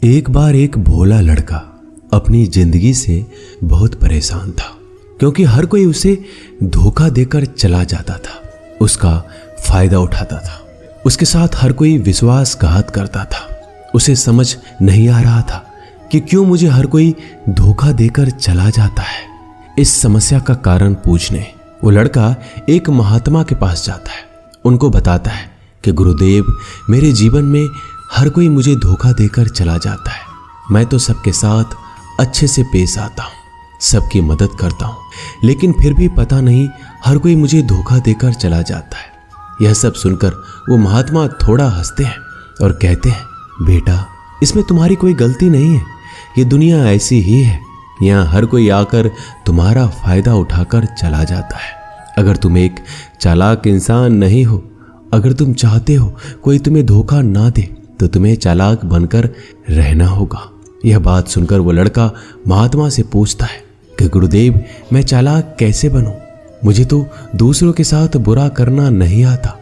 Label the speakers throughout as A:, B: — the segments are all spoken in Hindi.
A: एक बार एक भोला लड़का अपनी जिंदगी से बहुत परेशान था, क्योंकि हर कोई उसे धोखा देकर चला जाता था, उसका फायदा उठाता था। उसके साथ हर कोई विश्वासघात करता था। उसे समझ नहीं आ रहा था कि क्यों मुझे हर कोई धोखा देकर चला जाता है। इस समस्या का कारण पूछने वो लड़का एक महात्मा के पास जाता है। उनको बताता है कि गुरुदेव, मेरे जीवन में हर कोई मुझे धोखा देकर चला जाता है। मैं तो सबके साथ अच्छे से पेश आता हूँ, सबकी मदद करता हूँ, लेकिन फिर भी पता नहीं हर कोई मुझे धोखा देकर चला जाता है। यह सब सुनकर वो महात्मा थोड़ा हंसते हैं और कहते हैं, बेटा, इसमें तुम्हारी कोई गलती नहीं है। ये दुनिया ऐसी ही है, यहाँ हर कोई आकर तुम्हारा फायदा उठाकर चला जाता है। अगर तुम एक चालाक इंसान नहीं हो, अगर तुम चाहते हो कोई तुम्हें धोखा ना दे, तो तुम्हें चालाक बनकर रहना होगा। यह बात सुनकर वो लड़का महात्मा से पूछता है कि गुरुदेव, मैं चालाक कैसे बनूं? मुझे तो दूसरों के साथ बुरा करना नहीं आता।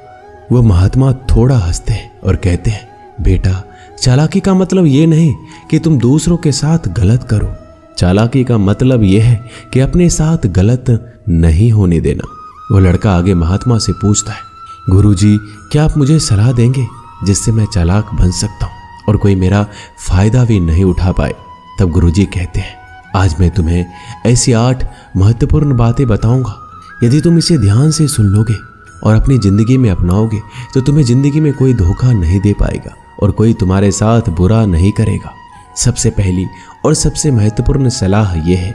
A: वो महात्मा थोड़ा हंसते हैं और कहते हैं, बेटा, चालाकी का मतलब ये नहीं कि तुम दूसरों के साथ गलत करो। चालाकी का मतलब यह है कि अपने साथ गलत नहीं होने देना। वो लड़का आगे महात्मा से पूछता है, गुरुजी, क्या आप मुझे सलाह देंगे जिससे मैं चालाक बन सकता हूँ और कोई मेरा फायदा भी नहीं उठा पाए? तब गुरुजी कहते हैं, आज मैं तुम्हें ऐसी 8 महत्वपूर्ण बातें बताऊंगा। यदि तुम इसे ध्यान से सुन लोगे और अपनी जिंदगी में अपनाओगे तो तुम्हें जिंदगी में कोई धोखा नहीं दे पाएगा और कोई तुम्हारे साथ बुरा नहीं करेगा। सबसे पहली और सबसे महत्वपूर्ण सलाह यह है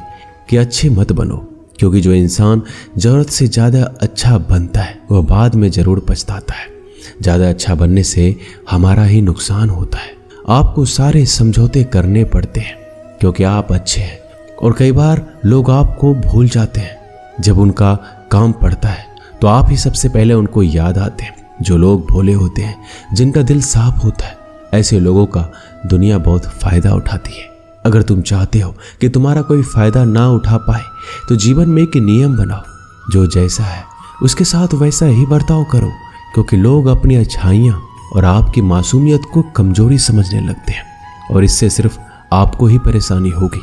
A: कि अच्छे मत बनो, क्योंकि जो इंसान जरूरत से ज़्यादा अच्छा बनता है वह बाद में ज़रूर पछताता है। ज़्यादा अच्छा बनने से हमारा ही नुकसान होता है। आपको सारे समझौते करने पड़ते हैं क्योंकि आप अच्छे हैं, और कई बार लोग आपको भूल जाते हैं। जब उनका काम पड़ता है तो आप ही सबसे पहले उनको याद आते हैं। जो लोग भोले होते हैं, जिनका दिल साफ होता है, ऐसे लोगों का दुनिया बहुत फ़ायदा उठाती है। अगर तुम चाहते हो कि तुम्हारा कोई फ़ायदा ना उठा पाए तो जीवन में एक नियम बनाओ, जो जैसा है उसके साथ वैसा ही बर्ताव करो, क्योंकि लोग अपनी अच्छाइयाँ और आपकी मासूमियत को कमजोरी समझने लगते हैं और इससे सिर्फ आपको ही परेशानी होगी,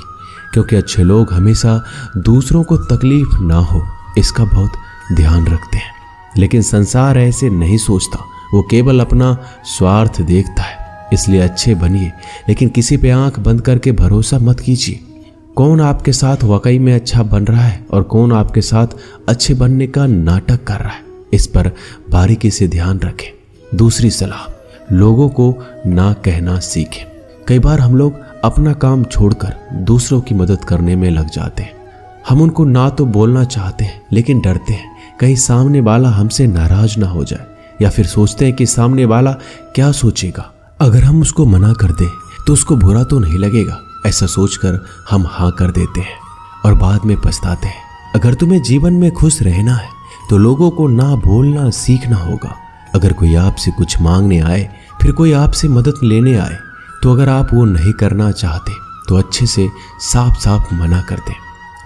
A: क्योंकि अच्छे लोग हमेशा दूसरों को तकलीफ ना हो इसका बहुत ध्यान रखते हैं। लेकिन संसार ऐसे नहीं सोचता, वो केवल अपना स्वार्थ देखता है। इसलिए अच्छे बनिए, लेकिन किसी पे आंख बंद करके भरोसा मत कीजिए। कौन आपके साथ वाकई में अच्छा बन रहा है और कौन आपके साथ अच्छे बनने का नाटक कर रहा है, इस पर बारीकी से ध्यान रखें। दूसरी सलाह, लोगों को ना कहना सीखें। कई बार हम लोग अपना काम छोड़कर दूसरों की मदद करने में लग जाते हैं। हम उनको ना तो बोलना चाहते हैं, लेकिन डरते हैं कहीं सामने वाला हमसे नाराज ना हो जाए, या फिर सोचते हैं कि सामने वाला क्या सोचेगा। अगर हम उसको मना कर दें तो उसको बुरा तो नहीं लगेगा, ऐसा सोचकर हम हाँ कर देते हैं और बाद में पछताते हैं। अगर तुम्हें जीवन में खुश रहना है तो लोगों को ना बोलना सीखना होगा। अगर कोई आपसे कुछ मांगने आए, फिर कोई आपसे मदद लेने आए, तो अगर आप वो नहीं करना चाहते तो अच्छे से साफ साफ मना कर दें।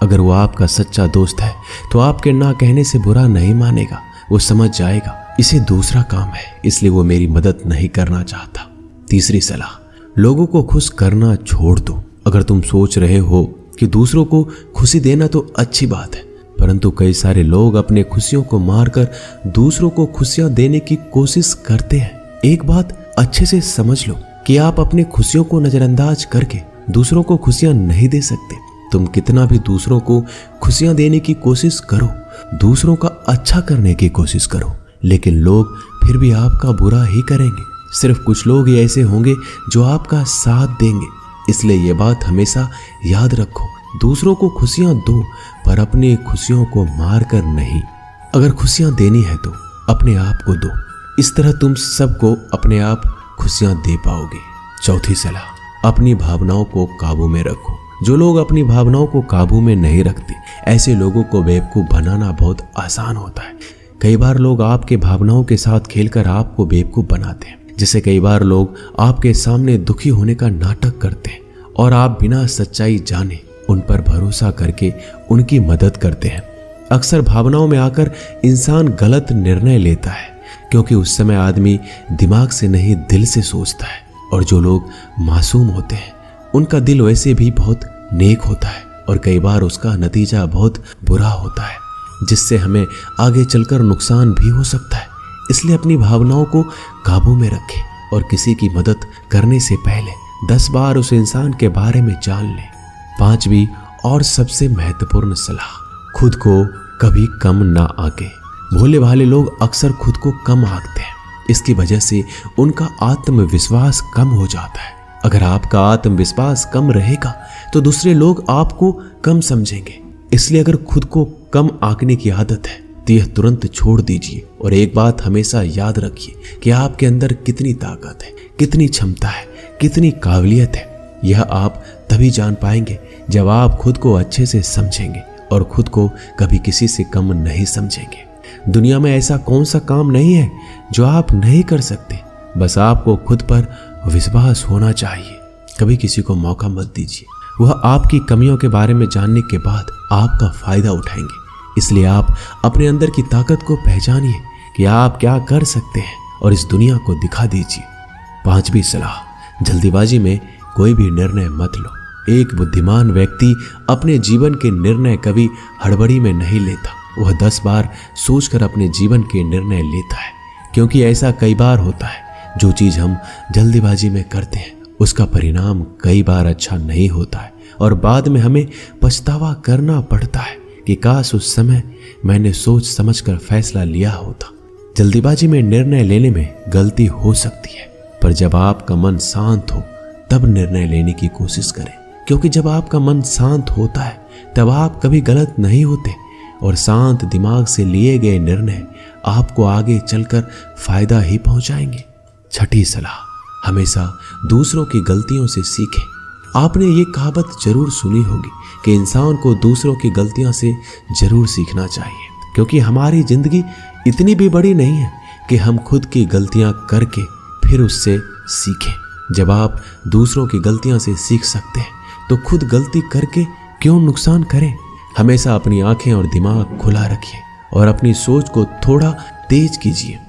A: अगर वो आपका सच्चा दोस्त है तो आपके ना कहने से बुरा नहीं मानेगा, वो समझ जाएगा इसे दूसरा काम है, इसलिए वो मेरी मदद नहीं करना चाहता। तीसरी सलाह, लोगों को खुश करना छोड़ दो। अगर तुम सोच रहे हो कि दूसरों को खुशी देना तो अच्छी बात है, परंतु कई सारे लोग अपने खुशियों को मारकर दूसरों को खुशियां देने की कोशिश करते हैं। एक बात अच्छे से समझ लो कि आप अपनी खुशियों को नजरअंदाज करके दूसरों को खुशियां नहीं दे सकते। तुम कितना भी दूसरों को खुशियां देने की कोशिश करो, दूसरों का अच्छा करने की कोशिश करो, लेकिन लोग फिर भी आपका बुरा ही करेंगे। सिर्फ कुछ लोग ही ऐसे होंगे जो आपका साथ देंगे। इसलिए ये बात हमेशा याद रखो, दूसरों को खुशियां दो, पर अपनी खुशियों को मार कर नहीं। अगर खुशियां देनी है तो अपने आप को दो, इस तरह तुम सबको अपने आप खुशियां दे पाओगे। चौथी सलाह, अपनी भावनाओं को काबू में रखो। जो लोग अपनी भावनाओं को काबू में नहीं रखते, ऐसे लोगों को बेवकूफ़ बनाना बहुत आसान होता है। कई बार लोग आपके भावनाओं के साथ खेलकर आपको बेवकूफ़ बनाते हैं, जिससे कई बार लोग आपके सामने दुखी होने का नाटक करते हैं और आप बिना सच्चाई जाने उन पर भरोसा करके उनकी मदद करते हैं। अक्सर भावनाओं में आकर इंसान गलत निर्णय लेता है, क्योंकि उस समय आदमी दिमाग से नहीं दिल से सोचता है। और जो लोग मासूम होते हैं उनका दिल वैसे भी बहुत नेक होता है और कई बार उसका नतीजा बहुत बुरा होता है, जिससे हमें आगे चलकर नुकसान भी हो सकता है। इसलिए अपनी भावनाओं को काबू में रखें और किसी की मदद करने से पहले 10 बार उस इंसान के बारे में जान लें। 5वीं और सबसे महत्वपूर्ण सलाह, खुद को कभी कम ना आंके। भोले भाले लोग अक्सर खुद को कम आंकते हैं, इसकी वजह से उनका आत्मविश्वास कम हो जाता है। अगर आपका आत्मविश्वास कम रहेगा तो दूसरे लोग आपको कम समझेंगे। इसलिए अगर खुद को कम आंकने की आदत है तो यह तुरंत छोड़ दीजिए और एक बात हमेशा याद रखिए कि आपके अंदर कितनी ताकत है, कितनी क्षमता है, कितनी काबिलियत है। यह आप तभी जान पाएंगे जब आप खुद को अच्छे से समझेंगे और खुद को कभी किसी से कम नहीं समझेंगे। दुनिया में ऐसा कौन सा काम नहीं है जो आप नहीं कर सकते, बस आपको खुद पर विश्वास होना चाहिए। कभी किसी को मौका मत दीजिए, वह आपकी कमियों के बारे में जानने के बाद आपका फायदा उठाएंगे। इसलिए आप अपने अंदर की ताकत को पहचानिए कि आप क्या कर सकते हैं और इस दुनिया को दिखा दीजिए। 5वीं सलाह, जल्दीबाजी में कोई भी निर्णय मत लो। एक बुद्धिमान व्यक्ति अपने जीवन के निर्णय कभी हड़बड़ी में नहीं लेता, वह 10 बार सोचकर अपने जीवन के निर्णय लेता है। क्योंकि ऐसा कई बार होता है, जो चीज हम जल्दीबाजी में करते हैं उसका परिणाम कई बार अच्छा नहीं होता है और बाद में हमें पछतावा करना पड़ता है कि काश उस समय मैंने सोच समझकर फैसला लिया होता। जल्दीबाजी में निर्णय लेने में गलती हो सकती है, पर जब आपका मन शांत हो तब निर्णय लेने की कोशिश करें। क्योंकि जब आपका मन शांत होता है तब आप कभी गलत नहीं होते और शांत दिमाग से लिए गए निर्णय आपको आगे चलकर फायदा ही पहुंचाएंगे। 6ठी सलाह, हमेशा दूसरों की गलतियों से सीखें। आपने ये कहावत जरूर सुनी होगी कि इंसान को दूसरों की गलतियों से जरूर सीखना चाहिए, क्योंकि हमारी जिंदगी इतनी भी बड़ी नहीं है कि हम खुद की गलतियां करके फिर उससे सीखें। जब आप दूसरों की गलतियों से सीख सकते हैं तो खुद गलती करके क्यों नुकसान करें। हमेशा अपनी आंखें और दिमाग खुला रखिए और अपनी सोच को थोड़ा तेज कीजिए।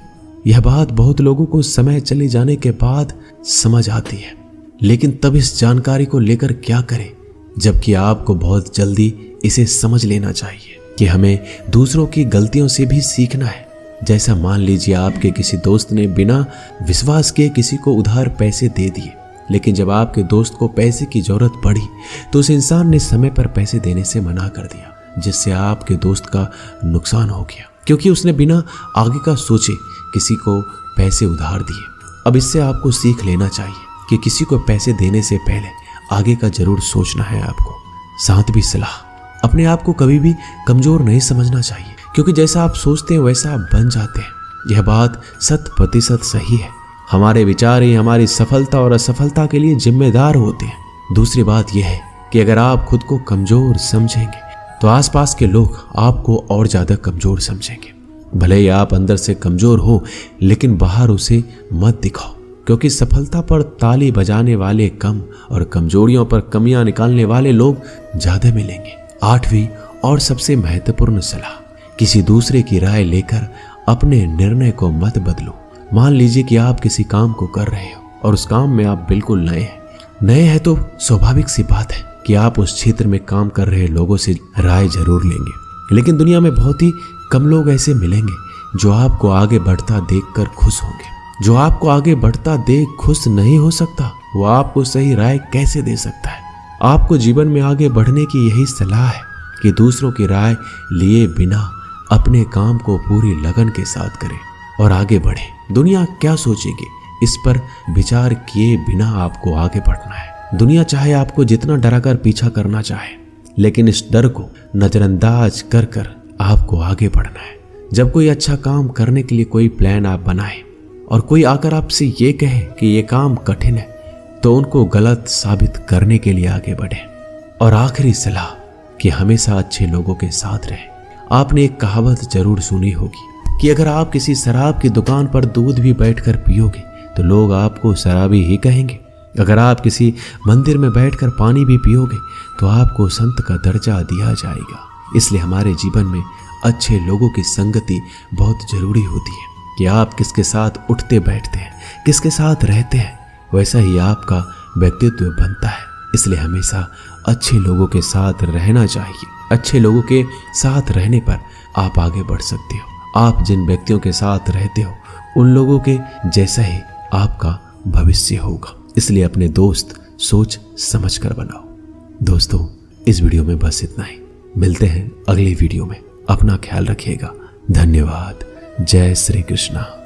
A: यह बात बहुत लोगों को समय चले जाने के बाद समझ आती है, लेकिन तब इस जानकारी को लेकर क्या करें, जबकि आपको बहुत जल्दी इसे समझ लेना चाहिए कि हमें दूसरों की गलतियों से भी सीखना है। जैसा मान लीजिए आपके किसी दोस्त ने बिना विश्वास के किसी को उधार पैसे दे दिए, लेकिन जब आपके दोस्त को पैसे की जरूरत पड़ी तो उस इंसान ने समय पर पैसे देने से मना कर दिया, जिससे आपके दोस्त का नुकसान हो गया, क्योंकि उसने बिना आगे का सोचे किसी को पैसे उधार दिए। अब इससे आपको सीख लेना चाहिए कि किसी को पैसे देने से पहले आगे का जरूर सोचना है आपको। 7वीं सलाह, अपने आप को कभी भी कमजोर नहीं समझना चाहिए, क्योंकि जैसा आप सोचते हैं वैसा आप बन जाते हैं। यह बात 100% सही है। हमारे विचार ही हमारी सफलता और असफलता के लिए जिम्मेदार होते हैं। दूसरी बात यह है कि अगर आप खुद को कमजोर समझेंगे तो आसपास के लोग आपको और ज्यादा कमजोर समझेंगे। भले ही आप अंदर से कमजोर हो, लेकिन बाहर उसे मत दिखाओ, क्योंकि सफलता पर ताली बजाने वाले कम और कमजोरियों पर कमियां निकालने वाले लोग ज्यादा मिलेंगे। 8वीं और सबसे महत्वपूर्ण सलाह, किसी दूसरे की राय लेकर अपने निर्णय को मत बदलो। मान लीजिए कि आप किसी काम को कर रहे हो और उस काम में आप बिल्कुल नए हैं तो स्वाभाविक सी बात है कि आप उस क्षेत्र में काम कर रहे लोगों से राय जरूर लेंगे। लेकिन दुनिया में बहुत ही कम लोग ऐसे मिलेंगे जो आपको आगे बढ़ता देखकर खुश होंगे। जो आपको आगे बढ़ता देख खुश नहीं हो सकता, वो आपको सही राय कैसे दे सकता है। आपको जीवन में आगे बढ़ने की यही सलाह है कि दूसरों की राय लिए बिना अपने काम को पूरी लगन के साथ करें और आगे बढ़े। दुनिया क्या सोचेगी, इस पर विचार किए बिना आपको आगे बढ़ना है। दुनिया चाहे आपको जितना डराकर पीछा करना चाहे, लेकिन इस डर को नजरअंदाज कर कर आपको आगे बढ़ना है। जब कोई अच्छा काम करने के लिए कोई प्लान आप बनाए और कोई आकर आपसे ये कहे कि ये काम कठिन है, तो उनको गलत साबित करने के लिए आगे बढ़े। और आखिरी सलाह कि हमेशा अच्छे लोगों के साथ रहें। आपने एक कहावत जरूर सुनी होगी कि अगर आप किसी शराब की दुकान पर दूध भी बैठकर पियोगे तो लोग आपको शराबी ही कहेंगे। अगर आप किसी मंदिर में बैठकर पानी भी पियोगे तो आपको संत का दर्जा दिया जाएगा। इसलिए हमारे जीवन में अच्छे लोगों की संगति बहुत जरूरी होती है कि आप किसके साथ उठते बैठते हैं, किसके साथ रहते हैं, वैसा ही आपका व्यक्तित्व बनता है। इसलिए हमेशा अच्छे लोगों के साथ रहना चाहिए। अच्छे लोगों के साथ रहने पर आप आगे बढ़ सकते हो। आप जिन व्यक्तियों के साथ रहते हो उन लोगों के जैसा ही आपका भविष्य होगा। इसलिए अपने दोस्त सोच समझ कर बनाओ। दोस्तों, इस वीडियो में बस इतना ही। मिलते हैं अगली वीडियो में। अपना ख्याल रखिएगा। धन्यवाद। जय श्री कृष्णा।